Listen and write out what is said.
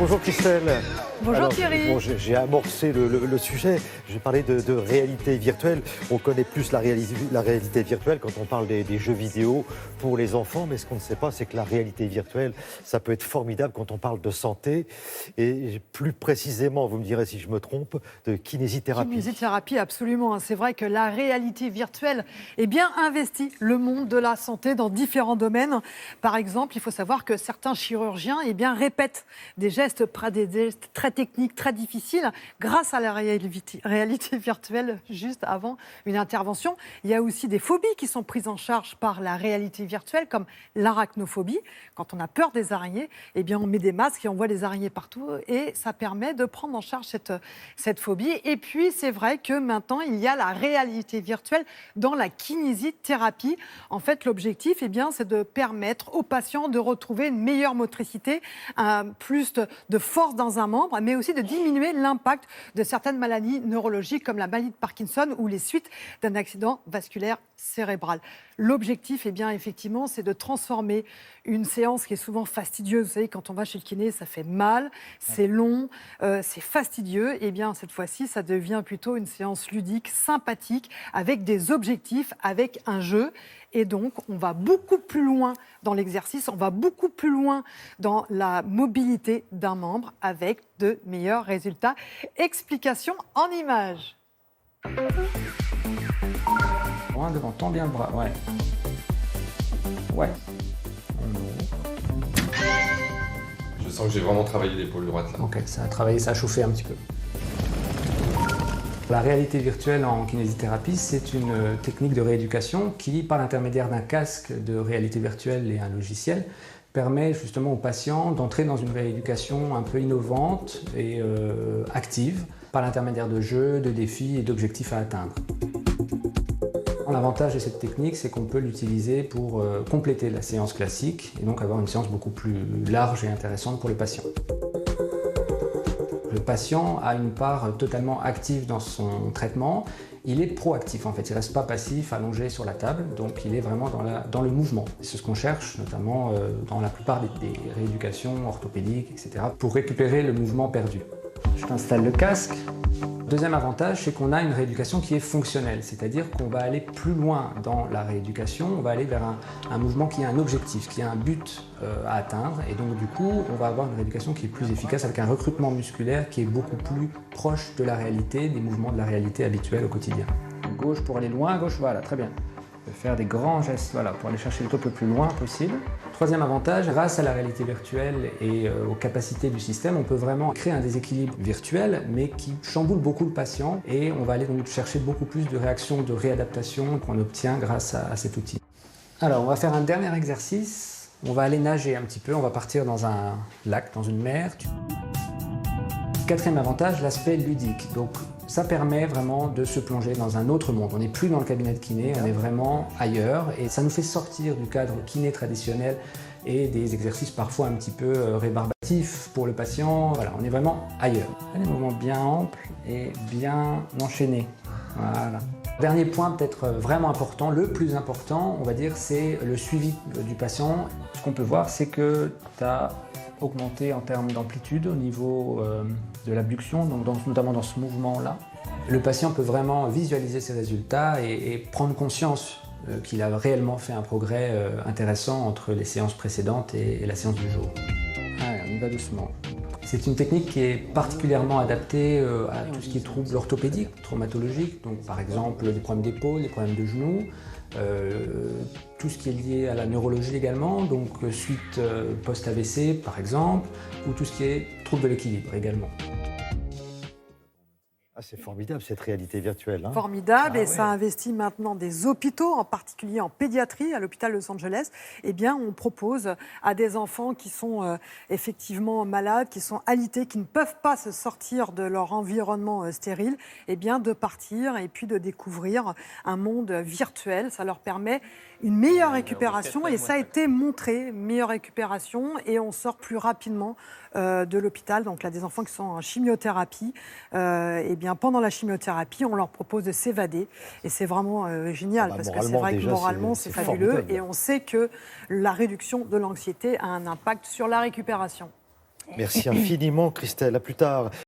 Bonjour Christelle. Bonjour Thierry. Bon, j'ai amorcé le sujet. J'ai parlé de réalité virtuelle. On connaît plus la réalité virtuelle quand on parle des jeux vidéo pour les enfants. Mais ce qu'on ne sait pas, c'est que la réalité virtuelle, ça peut être formidable quand on parle de santé. Et plus précisément, vous me direz si je me trompe, de kinésithérapie. Kinésithérapie, absolument. C'est vrai que la réalité virtuelle est bien investie le monde de la santé dans différents domaines. Par exemple, il faut savoir que certains chirurgiens répètent des gestes très techniques, très difficiles, grâce à la réalité virtuelle juste avant une intervention. Il y a aussi des phobies qui sont prises en charge par la réalité virtuelle, comme l'arachnophobie. Quand on a peur des araignées, on met des masques et on voit des araignées partout et ça permet de prendre en charge cette phobie. Et puis, c'est vrai que maintenant, il y a la réalité virtuelle dans la kinésithérapie. En fait, l'objectif, c'est de permettre aux patients de retrouver une meilleure motricité, plus de force dans un membre, mais aussi de diminuer l'impact de certaines maladies neurologiques comme la maladie de Parkinson ou les suites d'un accident vasculaire cérébral. L'objectif, effectivement, c'est de transformer une séance qui est souvent fastidieuse. Vous savez, quand on va chez le kiné, ça fait mal, c'est long, c'est fastidieux. Cette fois-ci, ça devient plutôt une séance ludique, sympathique, avec des objectifs, avec un jeu. Et donc, on va beaucoup plus loin dans l'exercice, on va beaucoup plus loin dans la mobilité d'un membre avec de meilleurs résultats. Explication en images. Loin devant, tends bien le bras, ouais. Ouais. Je sens que j'ai vraiment travaillé l'épaule droite là. Ok, ça a travaillé, ça a chauffé un petit peu. La réalité virtuelle en kinésithérapie, c'est une technique de rééducation qui, par l'intermédiaire d'un casque de réalité virtuelle et un logiciel, permet justement aux patients d'entrer dans une rééducation un peu innovante et active, par l'intermédiaire de jeux, de défis et d'objectifs à atteindre. L'avantage de cette technique, c'est qu'on peut l'utiliser pour compléter la séance classique et donc avoir une séance beaucoup plus large et intéressante pour le patient. Le patient a une part totalement active dans son traitement. Il est proactif en fait, il ne reste pas passif, allongé sur la table, donc il est vraiment dans le mouvement. C'est ce qu'on cherche, notamment dans la plupart des rééducations orthopédiques, etc., pour récupérer le mouvement perdu. Je t'installe le casque. Deuxième avantage, c'est qu'on a une rééducation qui est fonctionnelle, c'est-à-dire qu'on va aller plus loin dans la rééducation, on va aller vers un mouvement qui a un objectif, qui a un but à atteindre, et donc du coup, on va avoir une rééducation qui est plus efficace avec un recrutement musculaire qui est beaucoup plus proche de la réalité, des mouvements de la réalité habituelle au quotidien. Gauche pour aller loin, gauche, voilà, très bien. On peut faire des grands gestes, voilà, pour aller chercher le top le plus loin possible. Troisième avantage, grâce à la réalité virtuelle et aux capacités du système, on peut vraiment créer un déséquilibre virtuel, mais qui chamboule beaucoup le patient, et on va aller donc chercher beaucoup plus de réactions de réadaptation qu'on obtient grâce à cet outil. Alors, on va faire un dernier exercice. On va aller nager un petit peu, on va partir dans un lac, dans une mer. Quatrième avantage, l'aspect ludique. Donc, ça permet vraiment de se plonger dans un autre monde. On n'est plus dans le cabinet de kiné, on est vraiment ailleurs et ça nous fait sortir du cadre kiné traditionnel et des exercices parfois un petit peu rébarbatifs pour le patient. Voilà, on est vraiment ailleurs. Des mouvements bien amples et bien enchaînés. Voilà. Dernier point peut-être vraiment important, le plus important, on va dire, c'est le suivi du patient. Ce qu'on peut voir, c'est que tu as augmenté en termes d'amplitude au niveau de l'abduction, donc notamment dans ce mouvement-là. Le patient peut vraiment visualiser ses résultats et prendre conscience qu'il a réellement fait un progrès intéressant entre les séances précédentes et la séance du jour. Allez, on y va doucement. C'est une technique qui est particulièrement adaptée à tout ce qui est troubles orthopédiques, traumatologiques, donc par exemple des problèmes d'épaule, des problèmes de genoux, tout ce qui est lié à la neurologie également, donc suite post-AVC par exemple, ou tout ce qui est troubles de l'équilibre également. Ah, c'est formidable cette réalité virtuelle. Hein. Formidable, ça investit maintenant des hôpitaux, en particulier en pédiatrie, à l'hôpital Los Angeles. On propose à des enfants qui sont effectivement malades, qui sont alités, qui ne peuvent pas se sortir de leur environnement stérile, de partir et puis de découvrir un monde virtuel. Ça leur permet une meilleure récupération et ça a été montré, meilleure récupération et on sort plus rapidement de l'hôpital. Donc là, des enfants qui sont en chimiothérapie, pendant la chimiothérapie, on leur propose de s'évader et c'est vraiment génial parce que c'est vrai que moralement, c'est fabuleux et on sait que la réduction de l'anxiété a un impact sur la récupération. Merci infiniment, Christelle. À plus tard.